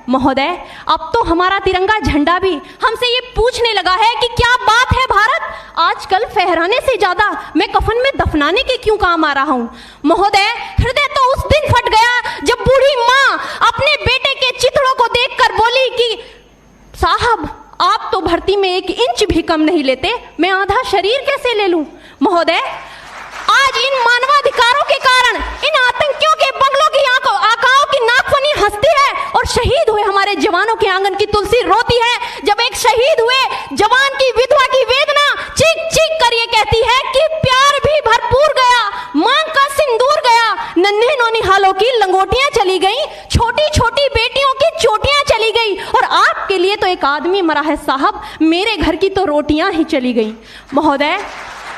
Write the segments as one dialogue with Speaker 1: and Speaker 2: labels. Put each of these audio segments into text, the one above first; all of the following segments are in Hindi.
Speaker 1: महोदय, अब तो हमारा तिरंगा झंडा भी हमसे ये पूछने लगा है कि क्या बात है भारत, आजकल फहराने से ज्यादा मैं कफन में दफनाने के क्यों काम आ रहा हूँ। महोदय, हृदय तो उस दिन फट गया जब बूढ़ी माँ अपने बेटे के चिथड़ों को देखकर बोली कि साहब, आप तो भर्ती में 1 इंच भी कम नहीं लेते, मैं आधा शरीर कैसे ले लूं। महोदय, आज इन मानवाधिकारों के कारण इन आतंकियों के बंगलों की आकाओं की नाकफनी हंसती है और शहीद हुए हमारे जवानों के आंगन की तुलसी रोती है। जब एक शहीद हुए जवान की विधवा की वेदना चीख चीख कर ये कहती है कि प्यार भी भरपूर गया, मांग का सिंदूर गया, नन्हे नौनिहालों की लंगोटियां चली गई, छोटी छोटी बेटियों की चोटियां चली गई, और आपके लिए तो एक आदमी मरा है साहब, मेरे घर की तो रोटियां ही चली गई। महोदय,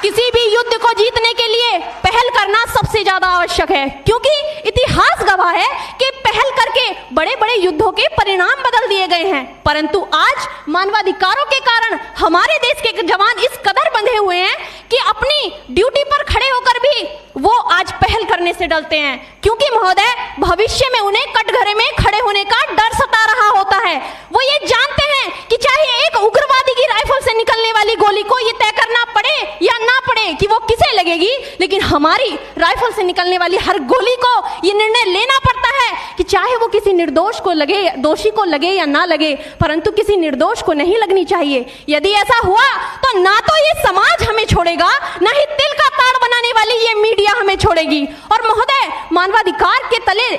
Speaker 1: किसी भी युद्ध को जीतने के लिए पहल करना सबसे ज्यादा आवश्यक है, क्योंकि इतिहास गवाह है कि पहल करके बड़े बड़े युद्धों के परिणाम बदल दिए गए हैं। परंतु आज मानवाधिकारों के कारण हमारे देश के जवान इस कदर बंधे हुए हैं कि अपनी ड्यूटी पर खड़े होकर भी वो आज पहल करने से डरते हैं, क्योंकि महोदय भविष्य में उन्हें कटघरे में खड़े होने का डर सता रहा होता है। वो ये जानते हैं कि चाहे एक उग्रवादी की राइफल से निकलने वाली गोली को ये तय करना पड़े या ना पड़े कि वो किसे लगेगी, लेकिन हमारी राइफल से निकलने वाली हर गोली को ये निर्णय लेना पड़ता है कि चाहे वो किसी निर्दोष को लगे, दोषी को लगे या ना लगे, परंतु किसी निर्दोष को नहीं लगनी चाहिए। यदि ऐसा हुआ तो ना तो ये समाज हमें छोड़ेगा, ना ही तिल का ताड़ बनाने वाली ये मीडिया हमें छोड़ेगी। और महोदय, मानवाधिकार के तले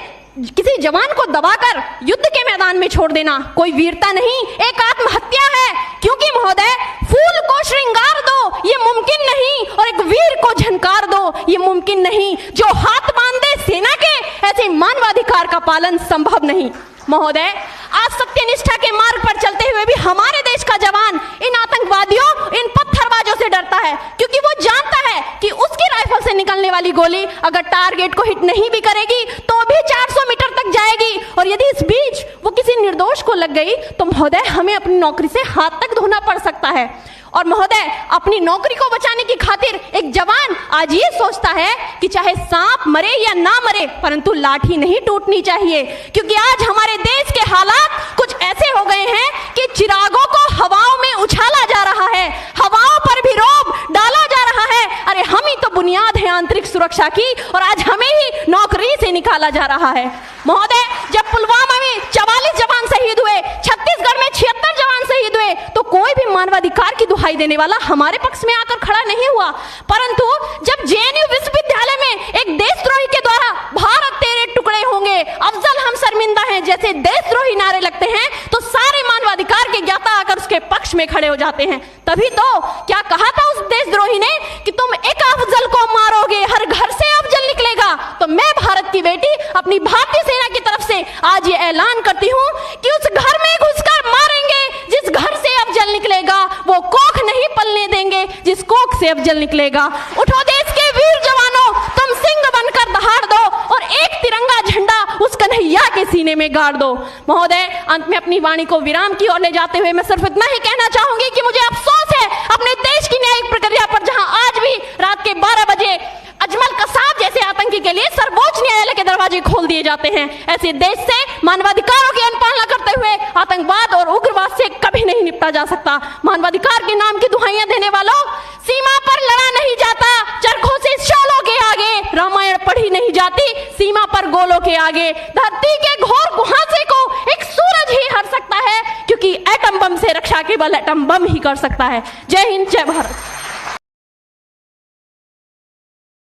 Speaker 1: किसी जवान को दबाकर युद्ध के मैदान में छोड़ देना कोई वीरता नहीं, एक आत्महत्या है। क्योंकि महोदय, फूल को श्रृंगार दो ये मुमकिन नहीं, और एक वीर को झनकार दो ये मुमकिन नहीं। जो हाथ बांध दे सेना के, ऐसे मानवाधिकार का पालन संभव नहीं। महोदय, आज सत्यनिष्ठा के मार्ग पर चलते हुए भी हमारे देश का जवान इन आतंकवादियों, इन पत्थरबाजों से डरता है, क्योंकि वो जानता है कि उसकी राइफल से निकलने वाली गोली अगर टारगेट को हिट नहीं भी करेगी तो भी 400 मीटर तक जाएगी, और यदि इस बीच वो किसी निर्दोष को लग गई तो महोदय हमें अपनी नौकरी से हाथ तक धोना पड़ सकता है। और महोदय, अपनी नौकरी को बचाने की खातिर एक जवान आज ये सोचता है कि चाहे सांप मरे या ना मरे, परंतु लाठी नहीं टूटनी चाहिए, क्योंकि आज हमारे देश के हालात कुछ ऐसे हो गए हैं कि चिरागों को हवाओं में उछाला जा रहा है, हवाओं पर भी रोब डाला जा रहा है। अरे हम ही तो बुनियाद है आंतरिक सुरक्षा की, और आज हमें ही नौकरी से निकाला जा रहा है। महोदय, जब पुलवामा में 44 जवान शहीद हुए, छत्तीसगढ़ में 76 जवान शहीद हुए, तो कोई भी मानवाधिकार की दुहाई देने वाला हमारे पक्ष में आकर खड़ा नहीं हुआ। परंतु जब जेएनयू विश्वविद्यालय में एक देशद्रोही के द्वारा भारत तेरे टुकड़े होंगे, अफजल हम शर्मिंदा हैं जैसे देशद्रोही नारे लगते हैं, तो सारे मानवाधिकार के ज्ञाता आकर उसके पक्ष में खड़े हो जाते हैं। तभी तो क्या कहा था उस देशद्रोही ने कि तुम एक अफजल को मारोगे, हर घर से अफजल निकलेगा। तो मैं भारत की बेटी अपनी भारतीय सेना की तरफ से आज ये ऐलान करती हूँ कि उस घर में घुसकर मारेंगे जिस घर से अफजल निकलेगा, वो कोख नहीं पलने देंगे जिस कोख से अफजल निकलेगा। उठो देश के वीर जवानों, तुम सिंह बनकर दहाड़ दो और एक तिरंगा झंडा उस कन्हैया के सीने में गाड़ दो। महोदय, अंत में अपनी वाणी को विराम की ओर ले जाते हुए मैं सिर्फ इतना ही कहना चाहूंगी कि मुझे अफसोस है अपने देश की न्यायिक प्रक्रिया पर, जहां आज भी रात के 12 बजे अजमल कसाब जैसे आतंकी के लिए सर्वोच्च न्यायालय के दरवाजे खोल दिए जाते हैं। ऐसे देश से मानवाधिकारों की अनपालना करते हुए आतंकवाद और उग्रवाद से कभी नहीं निपटा जा सकता। मानवाधिकार के नाम की दुहाइयां देने वालों, सीमा पर लड़ा नहीं जाता, चरखों से शोलों के आगे रामायण पढ़ी नहीं जाती, सीमा पर गोलों के आगे धरती के घोर कुहासे को एक सूरज ही हर सकता है, क्योंकि एटम बम से रक्षा केवल एटम बम ही कर सकता है। जय हिंद, जय भारत।